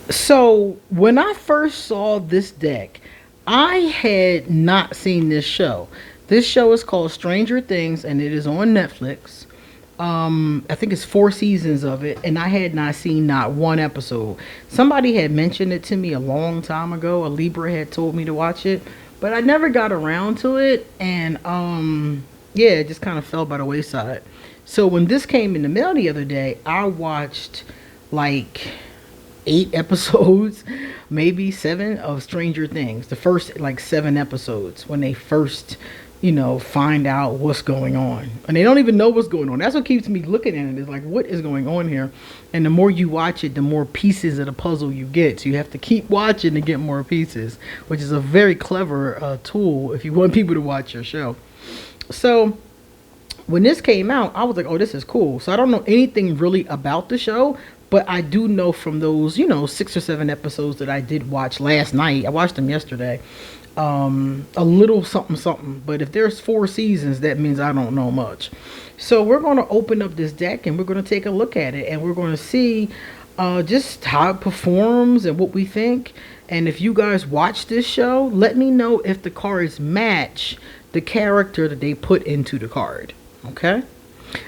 So when I first saw this deck, I had not seen this show. This show is called Stranger Things, and it is on Netflix. I think it's 4 seasons of it, and I had not seen not one episode. Somebody had mentioned it to me a long time ago. A Libra had told me to watch it, but I never got around to it, and yeah, it just kind of fell by the wayside. So when this came in the mail the other day, I watched like 8 episodes, maybe seven of Stranger Things. The first like 7 episodes when they first, find out what's going on. And they don't even know what's going on. That's what keeps me looking at it. Is like, what is going on here? And the more you watch it, the more pieces of the puzzle you get. So you have to keep watching to get more pieces, which is a very clever tool if you want people to watch your show. So when this came out, I was like, oh, this is cool. So I don't know anything really about the show, but I do know from those, 6 or 7 episodes that I did watch last night. I watched them yesterday. A little something, something. But if there's 4 seasons, that means I don't know much. So we're going to open up this deck and we're going to take a look at it. And we're going to see just how it performs and what we think. And if you guys watch this show, let me know if the cards match the character that they put into the card. Okay?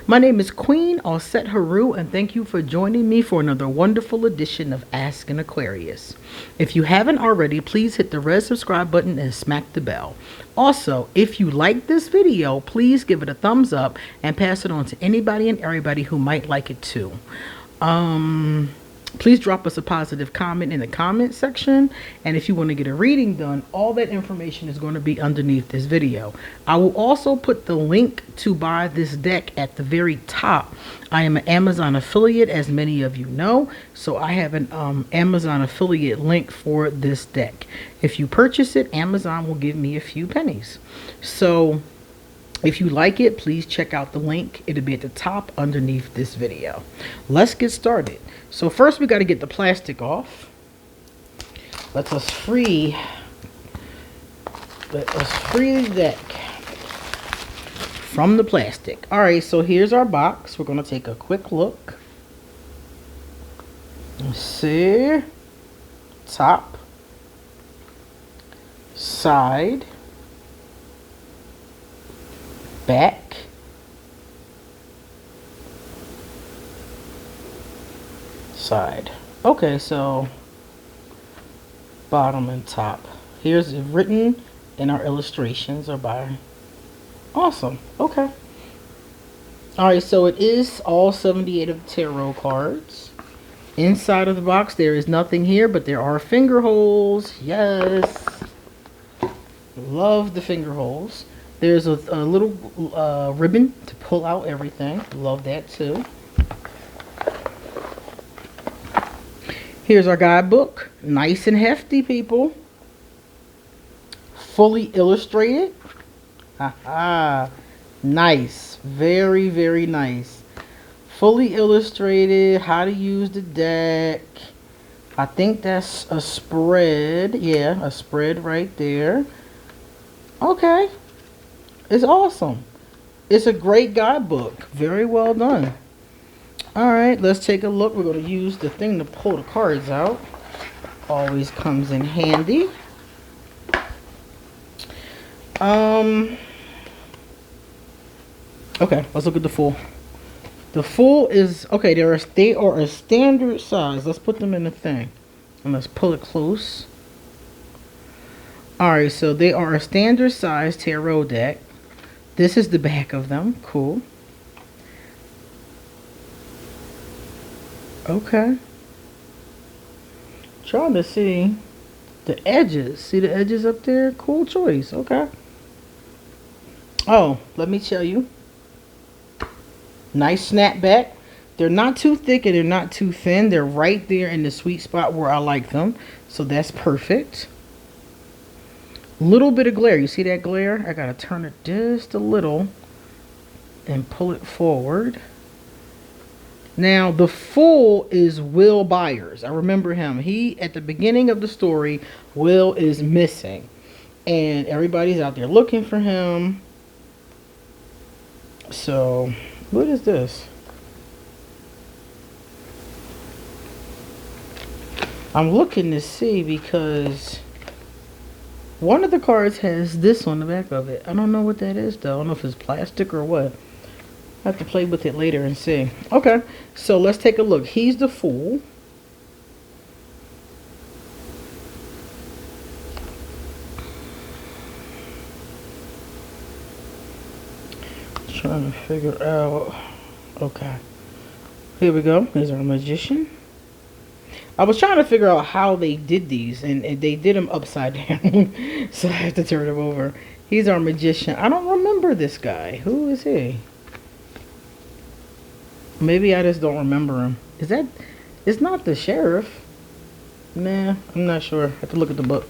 My name is QueenAusetHeru, and thank you for joining me for another wonderful edition of Ask an Aquarius. If you haven't already, please hit the red subscribe button and smack the bell. Also, if you like this video, please give it a thumbs up and pass it on to anybody and everybody who might like it too. Please drop us a positive comment in the comment section. And if you want to get a reading done, all that information is going to be underneath this video. I will also put the link to buy this deck at the very top. I am an Amazon affiliate, as many of you know. So I have an Amazon affiliate link for this deck. If you purchase it, Amazon will give me a few pennies. So if you like it, please check out the link. It'll be at the top underneath this video. Let's get started. So first we got to get the plastic off. Let us free the deck from the plastic. All right, so here's our box. We're going to take a quick look. Let's see. Top, side, back, side. Okay, so bottom and top. Here's it written, and our illustrations are by awesome. Okay. All right, so it is all 78 of the tarot cards. Inside of the box, there is nothing here, but there are finger holes. Yes, love the finger holes. There's a little ribbon to pull out everything. Love that too. Here's our guidebook. Nice and hefty, people. Fully illustrated. Haha. Nice. Very, very nice. Fully illustrated. How to use the deck. I think that's a spread. Yeah, a spread right there. Okay. It's awesome. It's a great guidebook. Very well done. Alright, let's take a look. We're going to use the thing to pull the cards out. Always comes in handy. Okay, let's look at the full. The full is, okay, they are a standard size. Let's put them in the thing. And let's pull it close. Alright, so they are a standard size tarot deck. This is the back of them. Cool. Okay. Trying to see the edges. See the edges up there? Cool choice. Okay. Oh, let me tell you. Nice snapback. They're not too thick and they're not too thin. They're right there in the sweet spot where I like them. So that's perfect. Little bit of glare. You see that glare? I gotta turn it just a little and pull it forward. Now the full is Will Byers. I remember him. He, at the beginning of the story, Will is missing and everybody's out there looking for him. So what is this? I'm looking to see because one of the cards has this on the back of it. I don't know what that is though. I don't know if it's plastic or what. I have to play with it later and see. Okay, so let's take a look. He's the Fool. Trying to figure out. Okay, here we go. Here's our Magician. I was trying to figure out how they did these, and they did them upside down, so I have to turn them over. He's our Magician. I don't remember this guy. Who is he? Maybe I just don't remember him. Is that... It's not the sheriff. Nah, I'm not sure. I have to look at the book.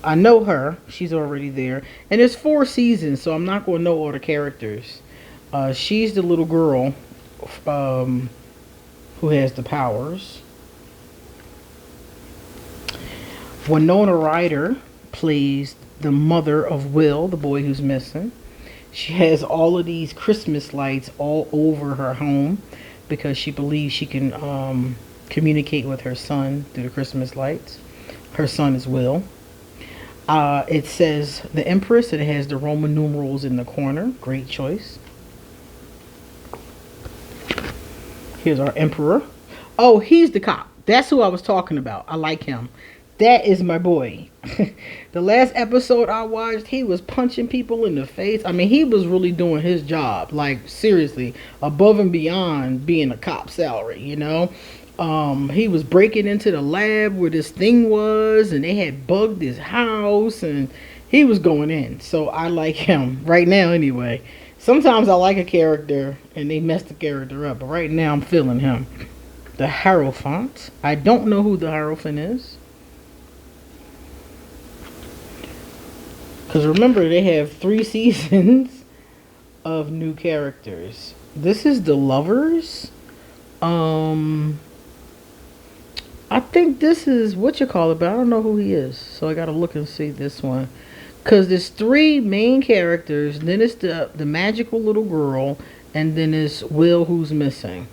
I know her. She's already there. And there's 4 seasons, so I'm not going to know all the characters. She's the little girl who has the powers. Winona Ryder plays the mother of Will, the boy who's missing. She has all of these Christmas lights all over her home because she believes she can communicate with her son through the Christmas lights. Her son is Will. It says the Empress, and it has the Roman numerals in the corner. Great choice. Here's our Emperor. Oh, he's the cop. That's who I was talking about. I like him. That is my boy. The last episode I watched, he was punching people in the face. I mean, he was really doing his job. Like, seriously, above and beyond being a cop salary, you know? He was breaking into the lab where this thing was, and they had bugged his house, and he was going in. So I like him right now anyway. Sometimes I like a character, and they mess the character up. But right now, I'm feeling him. The Hierophant. I don't know who the Hierophant is. Because remember, they have 3 seasons of new characters. This is the Lovers. I think this is what you call it, but I don't know who he is. So I got to look and see this one. Because there's 3 main characters. Then it's the magical little girl. And then it's Will who's missing.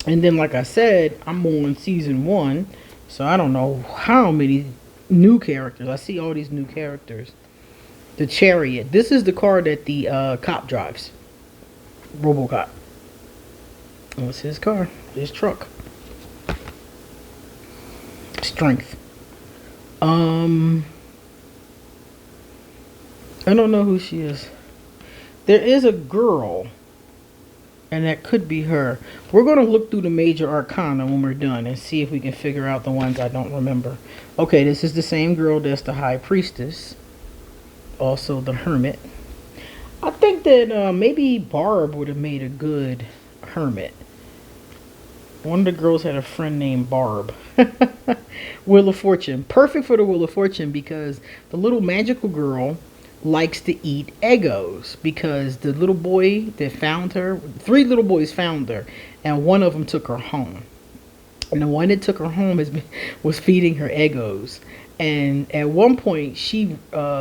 And then, like I said, I'm on season 1. So I don't know how many new characters. I see all these new characters. The Chariot. This is the car that the cop drives. RoboCop. What's his car? His truck. Strength. I don't know who she is. There is a girl, and that could be her. We're going to look through the major arcana when we're done and see if we can figure out the ones I don't remember. Okay, this is the same girl that's the High Priestess. Also the Hermit. I think that maybe Barb would have made a good Hermit. One of the girls had a friend named Barb. Wheel of Fortune. Perfect for the Wheel of Fortune because the little magical girl likes to eat Eggos because the little boy that found her, 3 little boys found her, and one of them took her home. And the one that took her home was feeding her Eggos. And at one point, she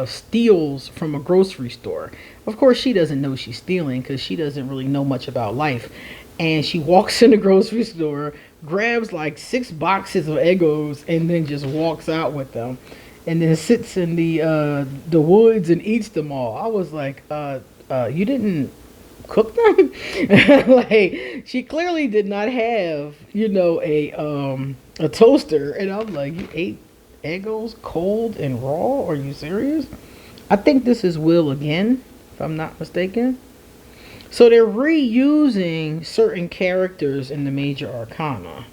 steals from a grocery store. Of course, she doesn't know she's stealing because she doesn't really know much about life. And she walks in the grocery store, grabs like 6 boxes of Eggos, and then just walks out with them. And then sits in the woods and eats them all. I was like, you didn't cook them? Like, she clearly did not have, you know, a toaster. And I'm like, you ate Eggos cold and raw? Are you serious? I think this is Will again, if I'm not mistaken. So they're reusing certain characters in the major arcana.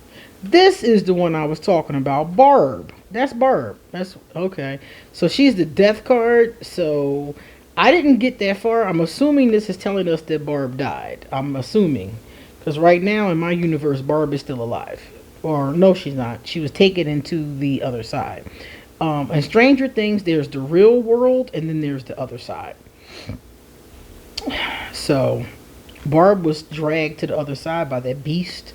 This is the one I was talking about, Barb. That's Barb. That's okay. So she's the death card. So I didn't get that far. I'm assuming this is telling us that Barb died. I'm assuming. Because right now in my universe, Barb is still alive. Or no, she's not. She was taken into the other side. In Stranger Things, there's the real world and then there's the other side. So Barb was dragged to the other side by that beast.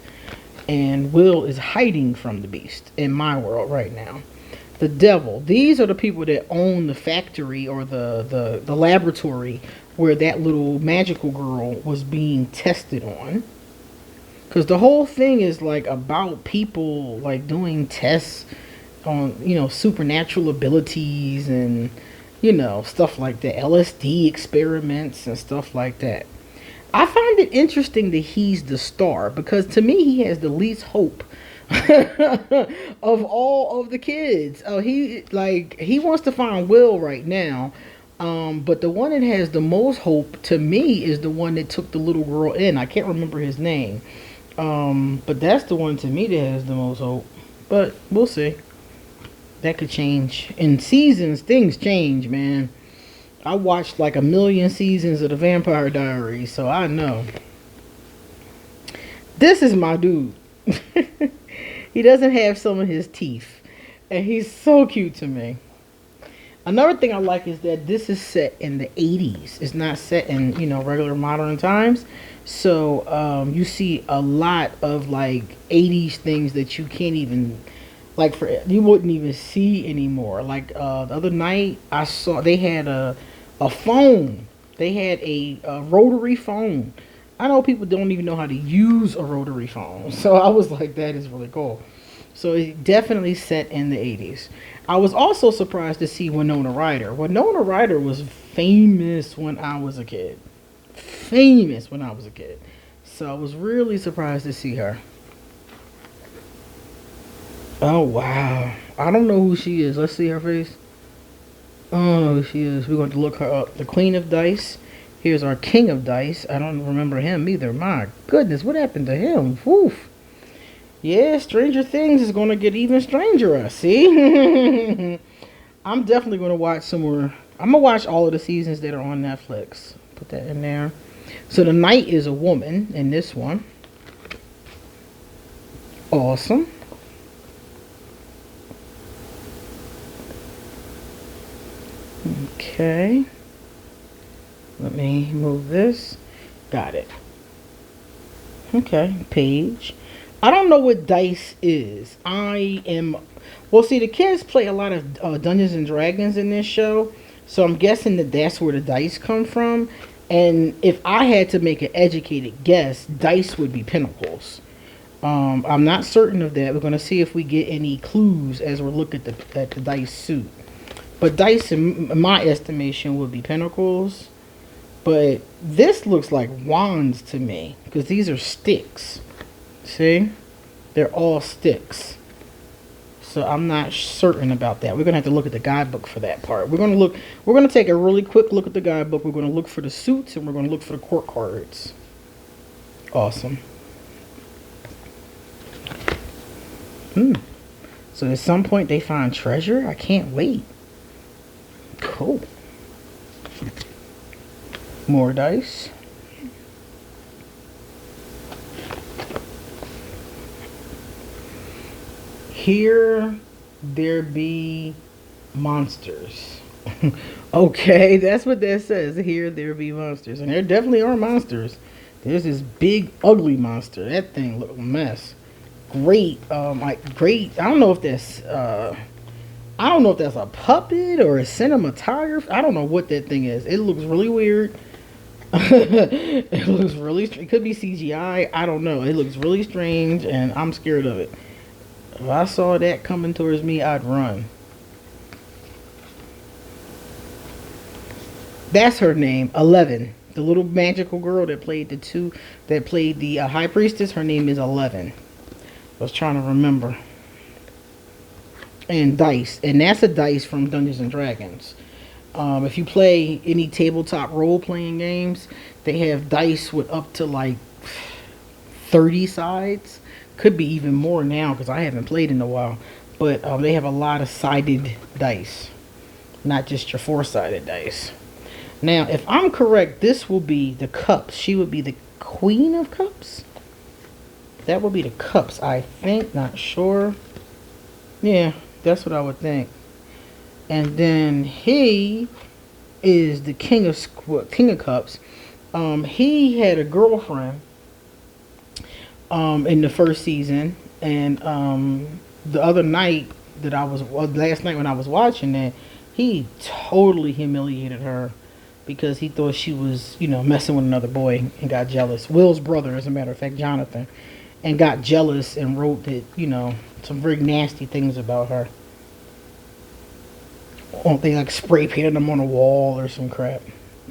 And Will is hiding from the beast in my world right now. The devil. These are the people that own the factory or the laboratory where that little magical girl was being tested on. Because the whole thing is like about people like doing tests on, supernatural abilities and, stuff like that. LSD experiments and stuff like that. I find it interesting that he's the star because to me he has the least hope of all of the kids. Oh, he wants to find Will right now. But the one that has the most hope to me is the one that took the little girl in. I can't remember his name. But that's the one to me that has the most hope. But we'll see. That could change. In seasons, things change, man. I watched like 1,000,000 seasons of the Vampire Diaries, so I know. This is my dude. He doesn't have some of his teeth. And he's so cute to me. Another thing I like is that this is set in the 80s. It's not set in, regular modern times. So you see a lot of like 80s things that you can't even, like, you wouldn't even see anymore. Like the other night I saw they had a phone. They had a rotary phone. I know people don't even know how to use a rotary phone. So I was like, that is really cool. So it definitely set in the 80s. I was also surprised to see Winona Ryder. Winona Ryder was famous when I was a kid. Famous when I was a kid. So I was really surprised to see her. Oh, wow. I don't know who she is. Let's see her face. Oh, she is. We're going to look her up. The Queen of Dice. Here's our King of Dice. I don't remember him either. My goodness, what happened to him? Woof. Yeah, Stranger Things is going to get even stranger, I see. I'm definitely going to watch some more. I'm going to watch all of the seasons that are on Netflix. Put that in there. So the knight is a woman in this one. Awesome. Okay. Let me move this. Got it. Okay, page. I don't know what dice is. Well, see, the kids play a lot of Dungeons and Dragons in this show. So I'm guessing that that's where the dice come from. And if I had to make an educated guess, dice would be pinnacles. I'm not certain of that. We're going to see if we get any clues as we look at the dice suit. But dice, in my estimation, would be pinnacles. But this looks like wands to me, because these are sticks. See? They're all sticks. So I'm not certain about that. We're going to have to look at the guidebook for that part. We're going to take a really quick look at the guidebook. We're going to look for the suits, and we're going to look for the court cards. Awesome. So at some point they find treasure? I can't wait. Cool. More dice. Here there be monsters. Okay, that's what that says. Here there be monsters. And there definitely are monsters. There's this big ugly monster. That thing look a mess. Great, great. I don't know if that's a puppet or a cinematographer. I don't know what that thing is. It looks really weird. It looks really. It could be CGI. I don't know. It looks really strange, and I'm scared of it. If I saw that coming towards me, I'd run. That's her name, 11. The little magical girl that played the high priestess. Her name is 11. I was trying to remember. And dice, and that's a dice from Dungeons and Dragons. If you play any tabletop role-playing games, they have dice with up to like 30 sides. Could be even more now because I haven't played in a while. But they have a lot of sided dice, not just your 4-sided dice. Now, if I'm correct, this will be the cups. She would be the Queen of Cups. That would be the cups, I think. Not sure. Yeah, that's what I would think. And then he is the King of Cups. He had a girlfriend in the first season, and the other night last night when I was watching that, he totally humiliated her because he thought she was, messing with another boy and got jealous. Will's brother, as a matter of fact, Jonathan. and got jealous and wrote that, you know, some very nasty things about her. Or they like spray painted them on a wall or some crap.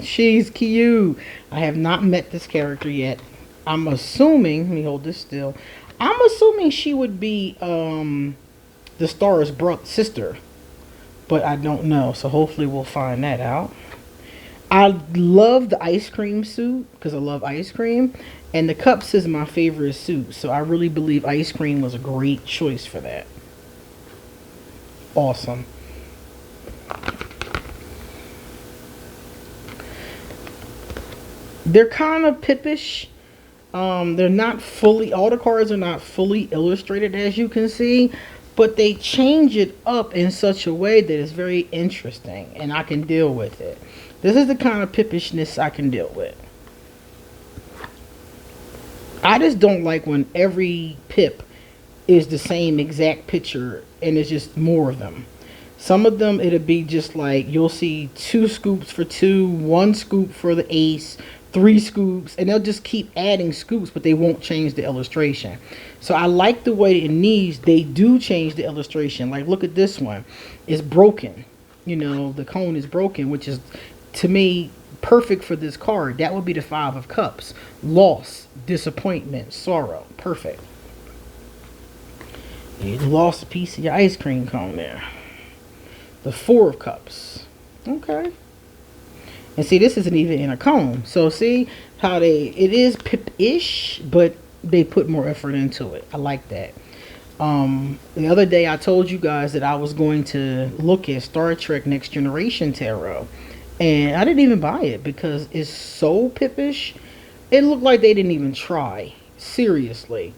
She's cute. I have not met this character yet. I'm assuming, let me hold this still. I'm assuming she would be the star's sister, but I don't know. So hopefully we'll find that out. I love the ice cream suit because I love ice cream, and the cups is my favorite suit. So I really believe ice cream was a great choice for that. Awesome. They're kind of pippish. They're not fully, all the cards are not fully illustrated, as you can see, but they change it up in such a way that it's very interesting and I can deal with it. This is the kind of pippishness I can deal with. I just don't like when every pip is the same exact picture and it's just more of them. Some of them, it'll be just like, you'll see 2 scoops for 2, 1 scoop for the ace, 3 scoops, and they'll just keep adding scoops, but they won't change the illustration. So I like the way in these, they do change the illustration. Like, look at this one. It's broken. You know, the cone is broken, which is, to me, perfect for this card. That would be the 5 of Cups. Loss, disappointment, sorrow. Perfect. You lost a piece of your ice cream cone there. The 4 of Cups. Okay. And see, this isn't even in a cone. So see how it is pip-ish, but they put more effort into it. I like that. The other day I told you guys that I was going to look at Star Trek Next Generation Tarot. And I didn't even buy it because it's so pippish. It looked like they didn't even try. Seriously.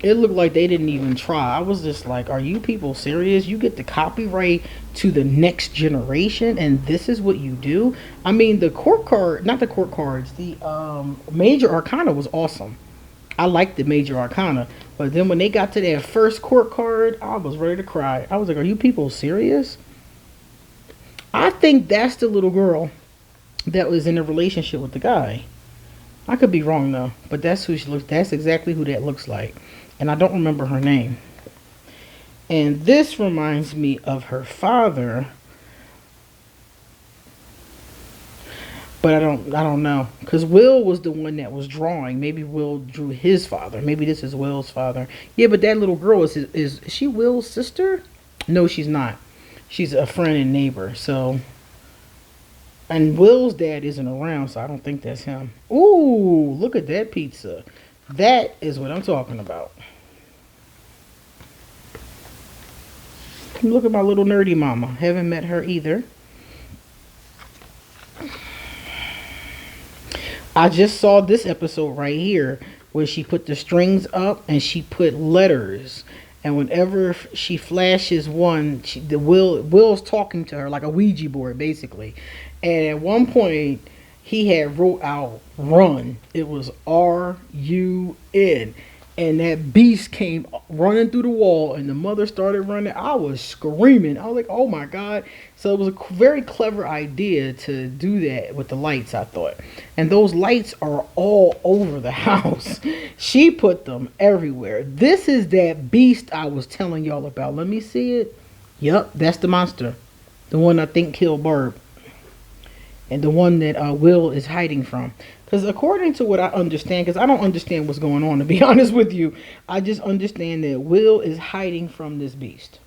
It looked like they didn't even try. I was just like, are you people serious? You get the copyright to the next generation and this is what you do? I mean, the court card, not the court cards, the Major Arcana was awesome. I liked the Major Arcana. But then when they got to that first court card, I was ready to cry. I was like, are you people serious? I think that's the little girl that was in a relationship with the guy. I could be wrong though, but that's who she looks. That's exactly who that looks like. And I don't remember her name. And this reminds me of her father. But I don't know. Because Will was the one that was drawing. Maybe Will drew his father. Maybe this is Will's father. Yeah, but that little girl is she Will's sister? No, she's not. She's a friend and neighbor. So, and Will's dad isn't around, so I don't think that's him. Ooh, look at that pizza. That is what I'm talking about. Look at my little nerdy mama. Haven't met her either. I just saw this episode right here where she put the strings up and she put letters. And whenever she flashes one, Will's talking to her like a Ouija board, basically. And at one point, he had wrote out run. It was R-U-N. And that beast came running through the wall and the mother started running. I was screaming. I was like, oh my God. So it was a very clever idea to do that with the lights, I thought. And those lights are all over the house. She put them everywhere. This is that beast I was telling y'all about. Let me see it. Yup, that's the monster. The one I think killed Barb. And the one that Will is hiding from. Because according to what I understand, because I don't understand what's going on, to be honest with you. I just understand that Will is hiding from this beast.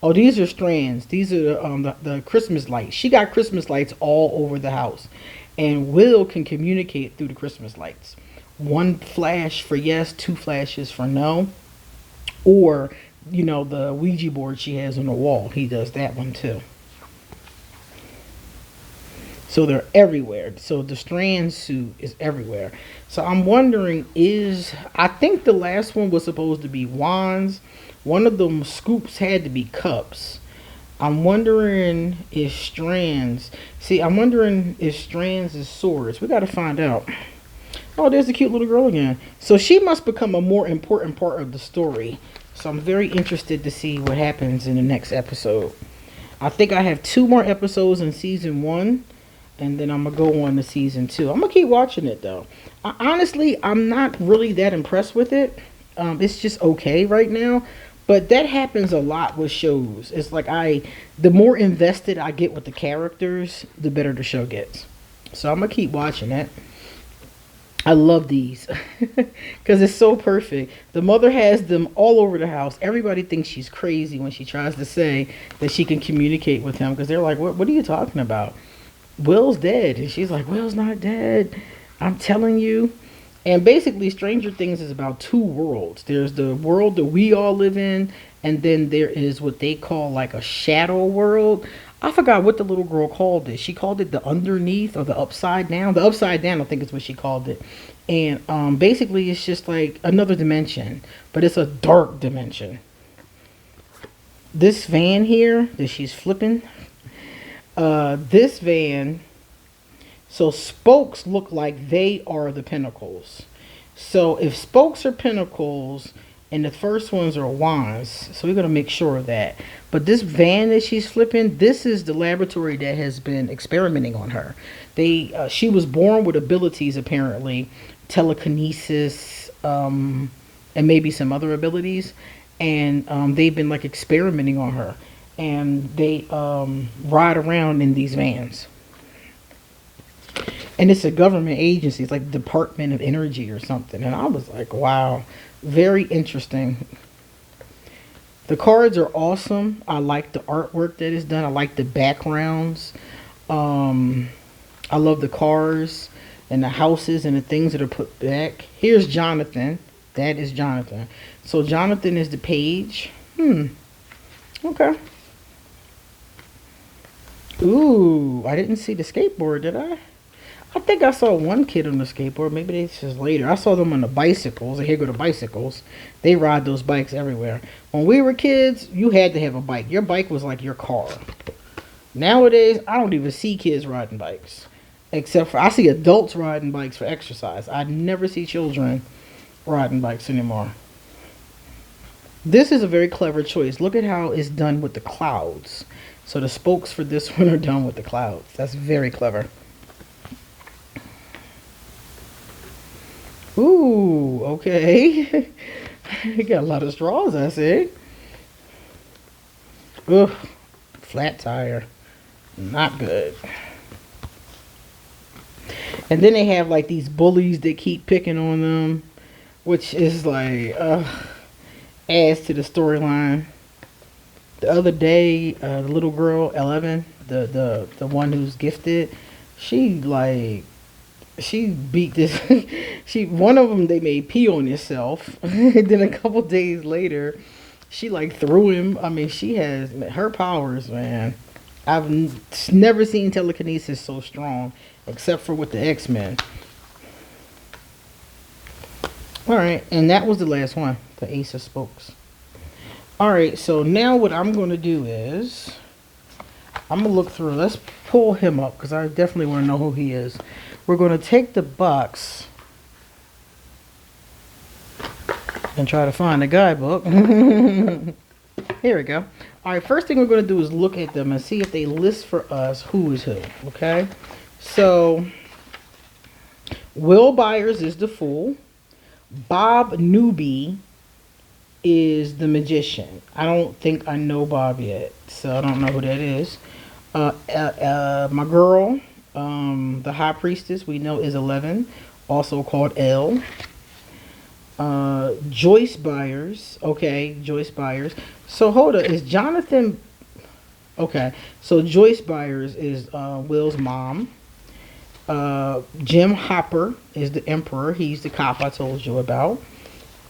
Oh, these are strands. These are the Christmas lights. She got Christmas lights all over the house. And Will can communicate through the Christmas lights. 1 flash for yes, 2 flashes for no. Or, you know, the Ouija board she has on the wall. He does that one too. So they're everywhere. So the strand suit is everywhere. So I'm wondering I think the last one was supposed to be wands. One of them scoops had to be cups. I'm wondering if strands. See, I'm wondering if strands is swords. We got to find out. Oh, there's the cute little girl again. So she must become a more important part of the story. So I'm very interested to see what happens in the next episode. I think I have 2 more episodes in season 1. And then I'm going to go on to season 2. I'm going to keep watching it, though. Honestly, I'm not really that impressed with it. It's just okay right now. But that happens a lot with shows. It's like the more invested I get with the characters, the better the show gets. So I'm gonna keep watching it. I love these because it's so perfect. The mother has them all over the house. Everybody thinks she's crazy when she tries to say that she can communicate with him because they're like, what are you talking about? Will's dead. And she's like, Will's not dead. I'm telling you. And basically, Stranger Things is about two worlds. There's the world that we all live in, and then there is what they call like a shadow world. I forgot what the little girl called it. She called it the underneath or the upside down. The upside down, I think, is what she called it. And basically, it's just like another dimension, but it's a dark dimension. This van here that she's flipping, this van. So spokes look like they are the pinnacles. So if spokes are pinnacles and the first ones are wands, so we're going to make sure of that. But this van that she's flipping, this is the laboratory that has been experimenting on her. She was born with abilities, apparently, telekinesis, and maybe some other abilities. And they've been like experimenting on her. And they ride around in these vans. And it's a government agency. It's like Department of Energy or something. And I was like, wow, very interesting. The cards are awesome. I like the artwork that is done. I like the backgrounds. I love the cars and the houses and the things that are put back. Here's Jonathan. That is Jonathan. So Jonathan is the page. Okay. Ooh, I didn't see the skateboard, did I? I think I saw one kid on the skateboard. Maybe that's just later. I saw them on the bicycles. And here go the bicycles. They ride those bikes everywhere. When we were kids, you had to have a bike. Your bike was like your car. Nowadays, I don't even see kids riding bikes. Except for, I see adults riding bikes for exercise. I never see children riding bikes anymore. This is a very clever choice. Look at how it's done with the clouds. So the spokes for this one are done with the clouds. That's very clever. Ooh, okay. You got a lot of straws, I see. Ugh, flat tire. Not good. And then they have like these bullies that keep picking on them, which is like, adds to the storyline. The other day, the little girl, 11, the one who's gifted, she beat this. One of them, they made pee on herself. And then a couple days later, she like threw him. I mean, she has her powers, man. I've never seen telekinesis so strong, except for with the X-Men. All right, and that was the last one, the Ace of Spokes. All right, so now what I'm going to do is I'm going to look through. Let's pull him up because I definitely want to know who he is. We're going to take the box and try to find the guidebook. Here we go. All right, first thing we're going to do is look at them and see if they list for us who is who, okay? So, Will Byers is the Fool. Bob Newby is the Magician. I don't think I know Bob yet, so I don't know who that is. My girl, the High Priestess, we know is 11, also called L. Joyce Byers. Okay, Joyce Byers. So hold up, is Jonathan... Okay, so Joyce Byers is Will's mom. Jim Hopper is the Emperor. He's the cop I told you about.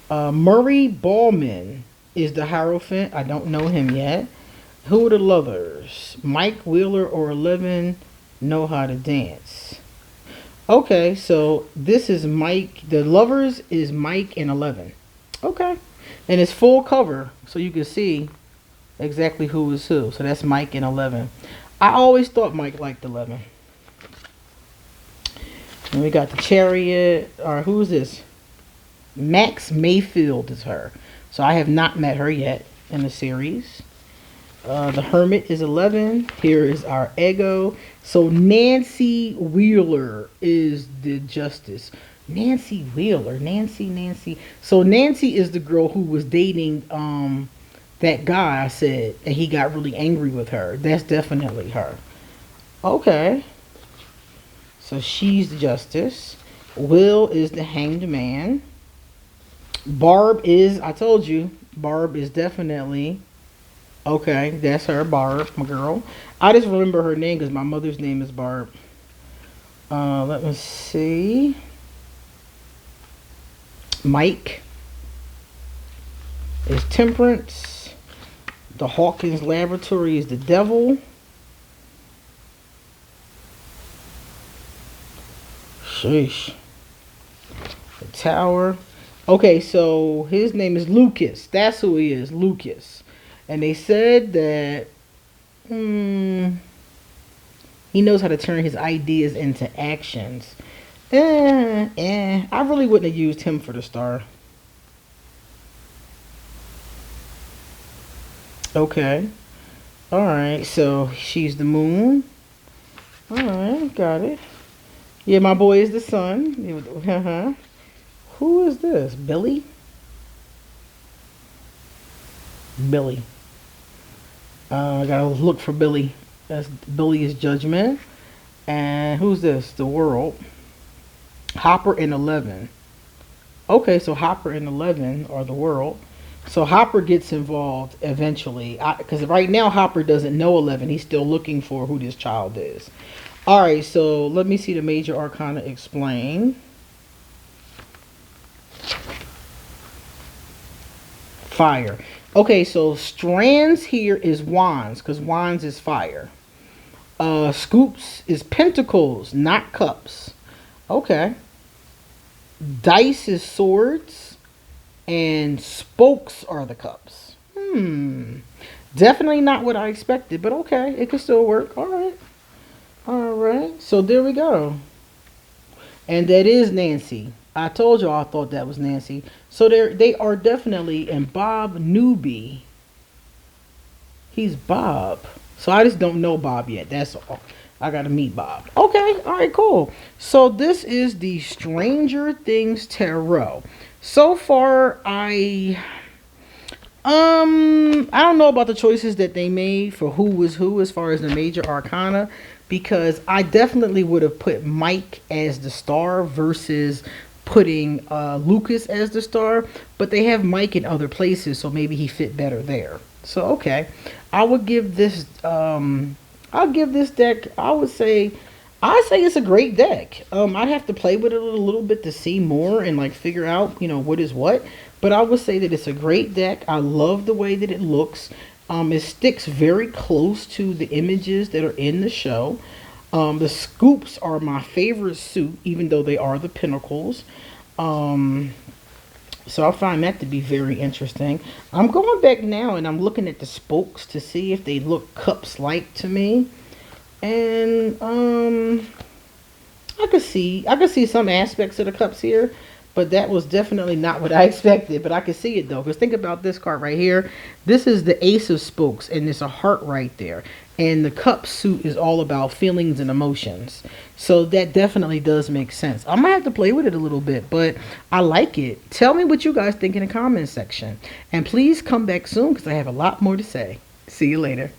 Murray Ballman is the Hierophant. I don't know him yet. Who are the lovers? Mike Wheeler or 11 know how to dance. Okay, so this is Mike. The lovers is Mike and 11. Okay. And it's full cover, so you can see exactly who is who. So that's Mike and 11. I always thought Mike liked 11. And we got the Chariot. Or who is this? Max Mayfield is her. So I have not met her yet in the series. The Hermit is 11. Here is our Ego. So Nancy Wheeler is the Justice. Nancy Wheeler. Nancy. So Nancy is the girl who was dating that guy I said, and he got really angry with her. That's definitely her. Okay. So she's the justice. Will is the hanged man. Barb is, I told you, Barb is definitely, okay, that's her, Barb, my girl. I just remember her name because my mother's name is Barb. Let me see. Mike is Temperance. The Hawkins Laboratory is the devil. Sheesh. The Tower. Okay, so his name is Lucas. That's who he is, Lucas. And they said that he knows how to turn his ideas into actions. I really wouldn't have used him for the star. Okay. Alright, so she's the moon. Alright, got it. Yeah, my boy is the sun. Who is this? Billy? Billy. I gotta look for Billy. That's Billy is Judgment. And who's this? The World. Hopper and 11. Okay, so Hopper and 11 are the World. So Hopper gets involved eventually. Because right now Hopper doesn't know 11. He's still looking for who this child is. Alright, so let me see the major arcana explain. Fire. Okay, so strands here is wands, because wands is fire. Scoops is pentacles, not cups. Okay. Dice is swords, and spokes are the cups. Definitely not what I expected, but okay, it could still work. Alright, so there we go. And that is Nancy. I told y'all I thought that was Nancy. So they are definitely, and Bob Newby. He's Bob. So I just don't know Bob yet. That's all. I gotta meet Bob. Okay, alright, cool. So this is the Stranger Things Tarot. So far, I don't know about the choices that they made for who was who as far as the major arcana, because I definitely would have put Mike as the star versus putting Lucas as the star, but they have Mike in other places, so maybe he fit better there. So okay, I would give this I'll give this deck, I say it's a great deck. I'd have to play with it a little bit to see more and like figure out, what is what. But I would say that it's a great deck. I love the way that it looks. It sticks very close to the images that are in the show. The scoops are my favorite suit, even though they are the pinnacles. So I find that to be very interesting. I'm going back now and I'm looking at the spokes to see if they look cups-like to me. And I could see some aspects of the cups here, but that was definitely not what I expected. But I could see it though, because think about this card right here. This is the Ace of Spokes, and there's a heart right there. And the cup suit is all about feelings and emotions. So that definitely does make sense. I might have to play with it a little bit, but I like it. Tell me what you guys think in the comments section. And please come back soon, because I have a lot more to say. See you later.